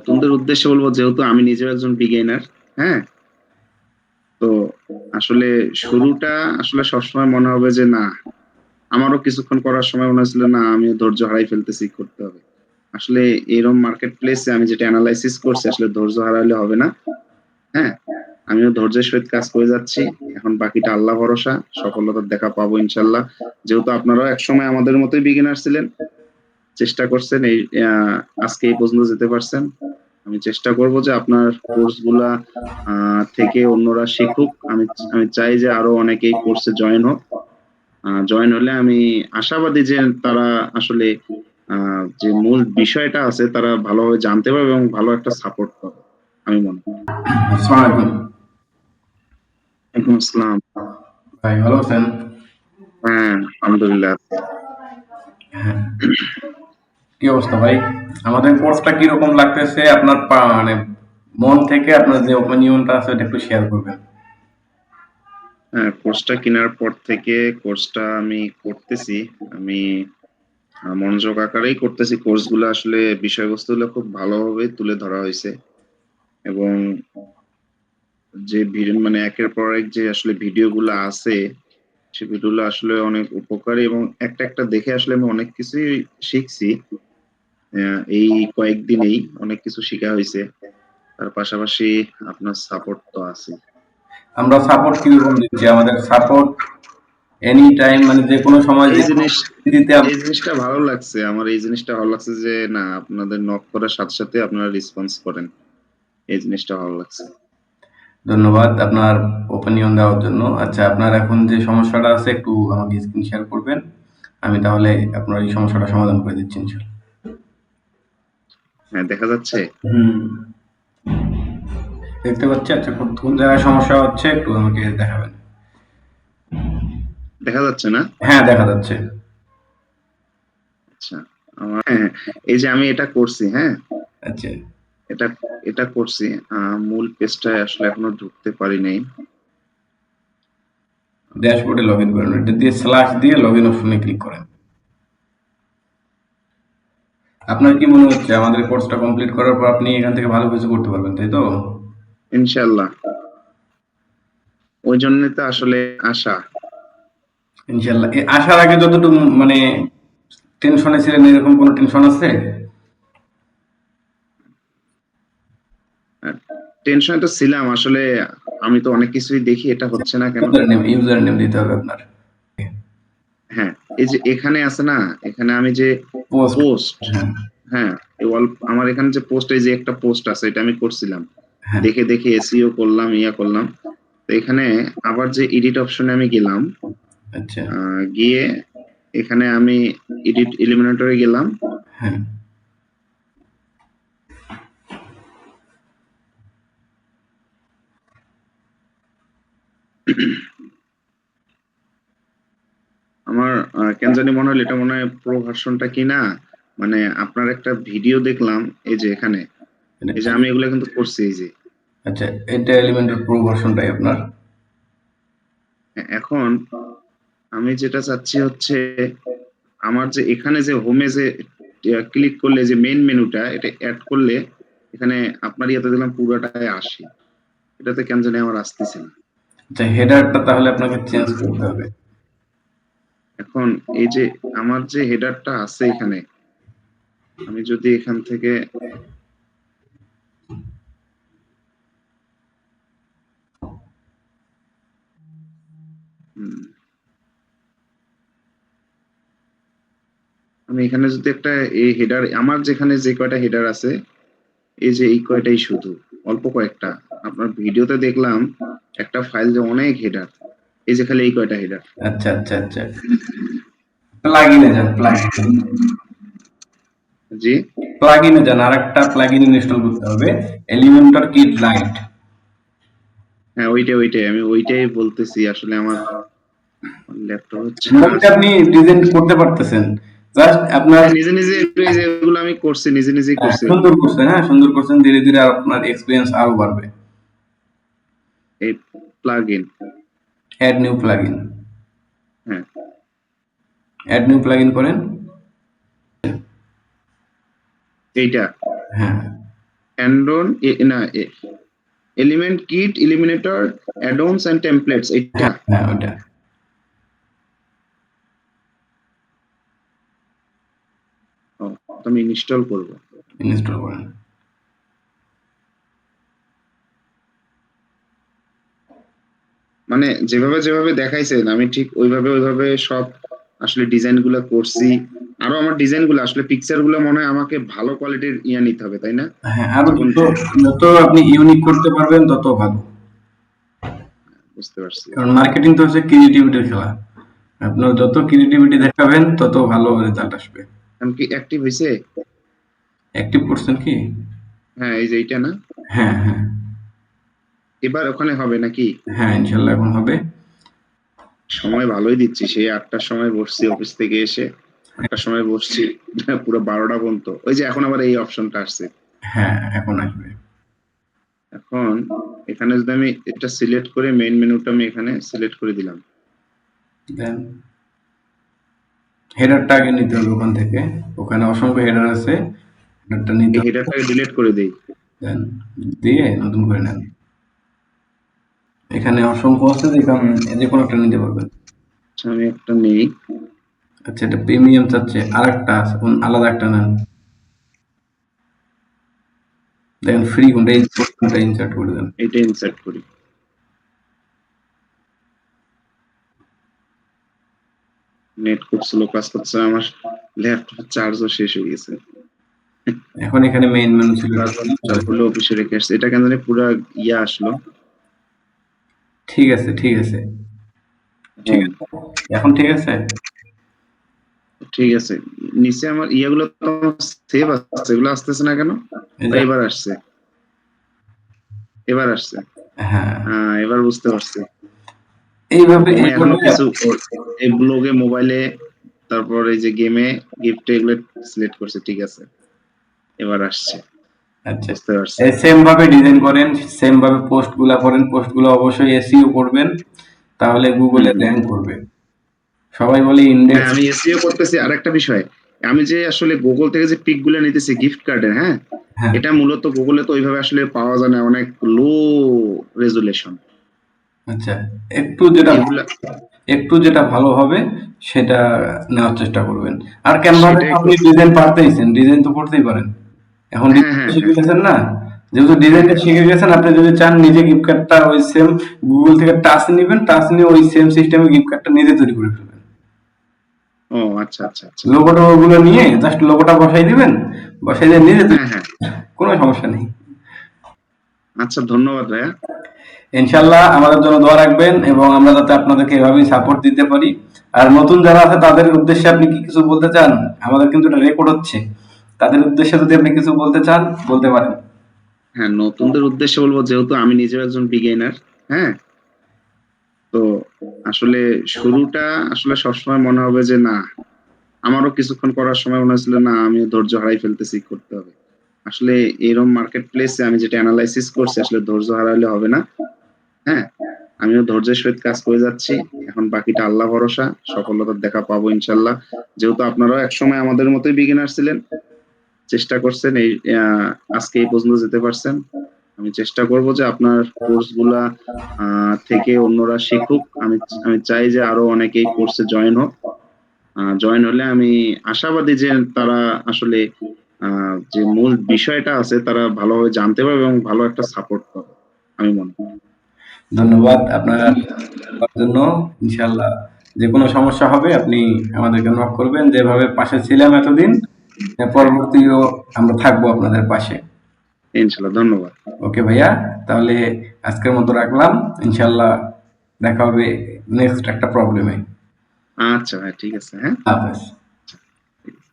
নতুনদের উদ্দেশ্যে বলবো, যেহেতু আমি নিজেও একজন বিগিনার, হ্যাঁ? তো আসলে শুরুটা আসলে সবসময় মনে হবে যে না, আমারও কিছুক্ষণ করার সময় মনে হয়েছিল না আমিও ধৈর্য হারাই ফেলতেছি, করতে হবে। আসলে এরকম মার্কেট প্লেসে আমি যেটা এনালাইসিস করছি আসলে ধৈর্য হারাইলে হবে না। হ্যাঁ? আমিও ধৈর্যের সহিত কাজ করে যাচ্ছি। এখন বাকিটা আল্লাহ ভরসা। সফলতার দেখা পাবো ইনশাআল্লাহ। যেহেতু আপনারাও একসময় আমাদের মতোই বিগিনার ছিলেন, চেষ্টা করছেন এই আজকে এই পর্যন্ত যেতে পারছেন। আমি চেষ্টা করব যে আপনার কোর্সগুলা থেকে অন্যরা শিখুক। আমি চাই যে আরো অনেকেই কোর্সে জয়েন হোক। জয়েন হলে আমি আশাবাদী যে তারা আসলে যে মূল বিষয়টা আছে তারা ভালোভাবে জানতে পারবে এবং ভালো একটা সাপোর্ট পাবে। আমি মনে করি। আসসালামু আলাইকুম। ওয়ালাইকুম আসসালাম। ভাই ভালো আছেন? হ্যাঁ, আলহামদুলিল্লাহ। হ্যাঁ। কি অবস্থা ভাই? আমাদের কোর্সটা কিরকম লাগতেছে আপনার মানে মন থেকে আপনার যে ওপিনিয়নটা আছে ওটা একটু শেয়ার করবেন। হ্যাঁ, কোর্সটা কেনার পর থেকে কোর্সটা আমি করতেছি। আমি মনোযোগ আকারেই করতেছি। কোর্সগুলো আসলে বিষয়বস্তুগুলো খুব ভালোভাবে তুলে ধরা হয়েছে এবং যে মানে একের পর এক যে আসলে ভিডিওগুলো আছে সে ভিডিওগুলো আসলে অনেক উপকারী এবং একটা একটা দেখে আসলে আমি অনেক কিছুই শিখছি। এই কয়েকদিনেই অনেক কিছু শেখা হয়েছে। তার পাশাপাশি আপনার সাপোর্ট তো আছে। আমরা সাপোর্ট কিরকম দিচ্ছি? আমাদের সাপোর্ট এনি টাইম মানে যে কোনো সময় এই যে কোনো জিনিস পরিস্থিতিতে এই জিনিসটা ভালো লাগছে। আমার এই জিনিসটা ভালো লাগছে যে না, আপনাদের নক করার সাথে সাথে আপনারা রেসপন্স করেন। এই জিনিসটা ভালো লাগছে। ধন্যবাদ আপনার ওপিনিয়ন দেওয়ার জন্য। আচ্ছা, আপনার এখন যে সমস্যাটা আছে একটু আমাকে স্ক্রিন শেয়ার করবেন। আমি তাহলে আপনার এই সমস্যাটা সমাধান করে দিচ্ছি ইনশাল্লাহ। হ্যাঁ, দেখা যাচ্ছে। হুম, দেখতে পাচ্ছি। আচ্ছা, কোন জায়গায় সমস্যা হচ্ছে একটু আমাকে দেখাবেন। দেখা যাচ্ছে না? হ্যাঁ, দেখা যাচ্ছে। আচ্ছা। হ্যাঁ, এই যে আমি এটা করছি, হ্যাঁ? আচ্ছা, এটা এটা করছি। মূল পেজটায় আসলে এখনো ঢুকতে পারি নাই। ড্যাশবোর্ডে লগ ইন করেন। এটা দিয়ে স্ল্যাশ দিয়ে লগ ইন অপশনে ক্লিক করেন। আপনার কি মনে হচ্ছে আমাদের কোর্সটা কমপ্লিট করার পর আপনি এখান থেকে ভালো কিছু করতে পারবেন, তাই তো? ইনশাআল্লাহ। ওই জন্য তো আসলে আশা। ইনশাল্লাহ। আসার আগে যতটুকু মানে টেনশনে ছিলেন, এরকম কোনো টেনশন আছে? টেনশনে তো ছিলাম আসলে। আমি তো অনেক কিছুই দেখি এটা হচ্ছে না কেন। ইউজার নেম দিতে হবে আপনার। হ্যাঁ, এই যে এখানে আছে না, এখানে আমি যে পোস্ট। পোস্ট, হ্যাঁ, হ্যাঁ, আমার এখানে যে পোস্ট, এই যে একটা পোস্ট আছে এটা আমি করছিলাম। হ্যাঁ। দেখে দেখে এসইও করলাম, ইয়া করলাম। তো এখানে আবার যে এডিট অপশনে আমি গেলাম, আচ্ছা, গিয়ে এখানে আমি এডিট এলিমিনেটরে গেলাম। হ্যাঁ। আমার কেন জানি মনে হলো এটা মনে হয় প্রো ভার্সনটা কি না। মানে আপনার একটা ভিডিও দেখলাম, এই যে এখানে, এই যে আমি এগুলো কিন্তু করছি, এই যে আচ্ছা, এটা এলিমেন্টের প্রো ভার্সনটাই আপনার। এখন আমি যেটা চাচ্ছি হচ্ছে আমার যে এখানে যে হোমে যে ক্লিক করলে যে মেইন মেনুটা এটা অ্যাড করলে এখানে আপনার ইয়েতে দিলাম পুরোটাই আসে, এটাতে কেন জানি আমার আসতেছে না। আচ্ছা, হেডারটা তাহলে আপনাকে চেঞ্জ করতে হবে। এখন এই যে আমার যে হেডারটা আছে এখানে, আমি যদি এখান থেকে হুম, আমি এখানে যদি একটা এই হেডার, আমার যেখানে যে কয়টা হেডার আছে এই যে এই কয়টাই শুধু, অল্প কয়েকটা। আপনার ভিডিওতে দেখলাম একটা ফাইল যে অনেক হেডার, এই যে খালি এই কয়টা হেডার। আচ্ছা, আচ্ছা, আচ্ছা। প্লাগইনে যান, প্লাগইন। জি, প্লাগইনে যান, আরেকটা প্লাগইন ইনস্টল করতে হবে। Elementor kit light. হ্যাঁ, ওইটাই আমি ওইটাই বলতেছি। আসলে আমার ল্যাপটপ হচ্ছে না। মোটামুটি আপনি ডিজাইন করতে পারতেছেন। জাস্ট আপনার হ্যাঁ, নিজে নিজে এই যে এগুলো আমি করছি, নিজে নিজেই করছি এগুলো। সুন্দর করছেন, হ্যাঁ, সুন্দর করছেন। ধীরে ধীরে আপনার এক্সপিরিয়েন্স আরো বাড়বে। এই plug in, add new plugin. হ্যাঁ, অ্যাড নিউ প্লাগইন করেন। এইটা হ্যাঁ, addon element kit Elementor addons and templates এটা। হ্যাঁ হ্যাঁ ওটা ও, তো আমি ইনস্টল করব। ইনস্টল করেন। মানে যেভাবে যেভাবে দেখাইছেন আমি ঠিক ওইভাবে সব আসলে ডিজাইন গুলা করছি। আরো আমার ডিজাইন গুলো আসলে পিকচার গুলো মনে হয় আমাকে ভালো কোয়ালিটির ইয়া নিতে হবে, তাই না? হ্যাঁ আরো যখন যত আপনি ইউনিক করতে পারবেন তত ভালো, বুঝতে পারছি। কারণ মার্কেটিং তো হচ্ছে ক্রিয়েটিভিটির খেলা। আপনার যত ক্রিয়েটিভিটি দেখাবেন তত ভালো রেজাল্ট আসবে। এখন কি অ্যাক্টিভ হয়েছে? অ্যাক্টিভ করছেন কি? হ্যাঁ, এই যে এইটা না, হ্যাঁ হ্যাঁ এবার ওখানে হবে নাকি? হ্যাঁ ইনশাল্লাহ এখন হবে। সময় ভালোই দিচ্ছি, সেই 8টার সময় বসছি অফিস থেকে এসে, 8টার সময় বসছি পুরো 12টা পর্যন্ত। ওই যে এখন আবার এই অপশনটা আসছে। হ্যাঁ এখন আসবে। এখন এখানে যদি আমি এটা সিলেক্ট করে মেইন মেনুটা আমি এখানে সিলেক্ট করে দিলাম। দেন হেডারটা আগে নিতে হবে ওখান থেকে, ওখানে অসংখ্য হেডার আছে, হেডারটা নিতে এই হবে। হেডারটাকে ডিলিট করে দেই। দেন দিয়ে নতুন করে নেন। এখানে অসংখ্য আছে, যে কোনো একটা নিতে পারবেন। আচ্ছা, আমি একটা নেই। আচ্ছা এটা প্রিমিয়াম চাচ্ছে, আর একটা আছে, আলাদা একটা নেন। দেখেন ফ্রি কোনটা, এই কোনটা ইনসার্ট করে দেন। এটা ইনসার্ট করি। নেট খুব স্লো কাজ করছে আমার, ল্যাপটপ চার্জও শেষ হয়ে গেছে। এখন এখানে মেইন মেনু সিলেক্ট হলো অফিসে রেখে আসছে, এটা কেন জানি পুরো ইয়া আসলো। ঠিক আছে ঠিক আছে ঠিক হোম, আছে, এখন ঠিক আছে। ঠিক আছে। নিচে আমার ইয়াগুলো তো সেভ আছে, এগুলো আসতেছে না কেন? এই ও, যে এবার আসছে, এবার আসছে। হ্যাঁ হ্যাঁ, এবার বুঝতে পারছি। এইভাবে আমি এখনো এইভাবে কিছু এই ব্লগে, মোবাইলে, তারপর এই যে গেমে, গিফটে এগুলো সিলেক্ট করছে, ঠিক আছে, এবার আসছে, আচ্ছা বুঝতে পারছি। এই সেম ভাবে ডিজাইন করেন, সেম ভাবে পোস্ট গুলা করেন, পোস্ট গুলো অবশ্যই এসইও করবেন, তাহলে হুম গুগলে হুম। র্যাঙ্ক করবে। সবাই বলে হ্যাঁ, ইন্ডেক্স। আমি এসইও করতেছি। আরেকটা বিষয়, আমি যে আসলে গুগল থেকে যে পিক গুলো নিতেছি গিফট কার্ডের, হ্যাঁ, হ্যাঁ এটা মূলত গুগলে তো ওইভাবে আসলে পাওয়া যায় না, অনেক লো রেজুলেশন আচ্ছা এগুলা। একটু যেটা ভালো হবে সেটা নেওয়ার চেষ্টা করবেন। আর ক্যানভাতে তো সেটাই আপনি করছি। ডিজাইন পারতেইছেন, ডিজাইন তো করতেই পারেন। এখন হ্যাঁ ডিজাইন হ্যাঁ শিখে হ্যাঁ গেছেন না, যেহেতু হ্যাঁ ডিজাইনটা হ্যাঁ। শিখে গেছেন, আপনি যদি চান নিজে গিফট কার্ডটা ওই সেম গুগল থেকে টাচ নিবেন, টাচ নিয়ে ওই সেম সিস্টেমে গিফট কার্ডটা নিজে তৈরি করে ফেলবেন। ও, আচ্ছা আচ্ছা আচ্ছা। লোগোটা ওগুলো নিয়ে জাস্ট লোগোটা বসাই দিবেন, বসাই দিয়ে নিজে তৈরি হ্যাঁ হ্যাঁ। করবেন। কোনো সমস্যা নেই। আচ্ছা, ধন্যবাদ ভাইয়া। ইনশাল্লাহ আমাদের জন্য দোয়া রাখবেন এবং আমরা যাতে আপনাদেরকে এভাবেই সাপোর্ট দিতে পারি। আর নতুন যারা আছে তাদের উদ্দেশ্যে আপনি কি কিছু বলতে চান? আমাদের কিন্তু এটা রেকর্ড হচ্ছে, তাদের উদ্দেশ্যে যদি আপনি কিছু বলতে চান বলতে পারেন। হ্যাঁ, নতুনদের উদ্দেশ্যে বলবো, যেহেতু আমি নিজেও একজন বিগিনার, হ্যাঁ, তো আসলে শুরুটা আসলে সবসময় মনে হবে যে না, আমারও কিছুক্ষণ করার সময় মনে হয়েছিল না, আমি ধৈর্য হারাই ফেলতেছি, করতে হবে। আসলে এরকম মার্কেট প্লেসে আমি যেটা অ্যানালাইসিস করছি, আসলে ধৈর্য হারালে হবে না। হ্যাঁ, আমিও ধৈর্যের সহিত কাজ করে যাচ্ছি। এখন বাকিটা আল্লাহ ভরসা, সফলতার দেখা পাবো ইনশাল্লাহ। যেহেতু আপনারাও একসময় আমাদের মতোই বিগিনার ছিলেন, চেষ্টা করছেন, এই আজকে এই পর্যন্ত যেতে পারছেন। আমি চেষ্টা করব যে আপনার কোর্স গুলা থেকে অন্যরা শিখুক। আমি আমি চাই যে আরো অনেকে এই কোর্সে জয়েন হোক। জয়েন হলে আমি আশাবাদী যে তারা আসলে যে মূল বিষয়টা আছে তারা ভালোভাবে জানতে পারবে এবং ভালো একটা সাপোর্ট পাবে, আমি মনে করি। ধন্যবাদ আপনার জন্য। ইনশাল্লাহ যে কোনো সমস্যা হবে আপনি আমাদেরকে নক করবেন, যেভাবে পাশে ছিলাম এতদিন, পরবর্তীও আমরা থাকবো আপনাদের পাশে। ইনশাল্লাহ, ধন্যবাদ। ওকে ভাইয়া, তাহলে আজকের মতো রাখলাম। ইনশাল্লাহ দেখা হবে নেক্সট একটা প্রবলেমে। আচ্ছা ভাই, ঠিক আছে, হ্যাঁ। হাফেজ।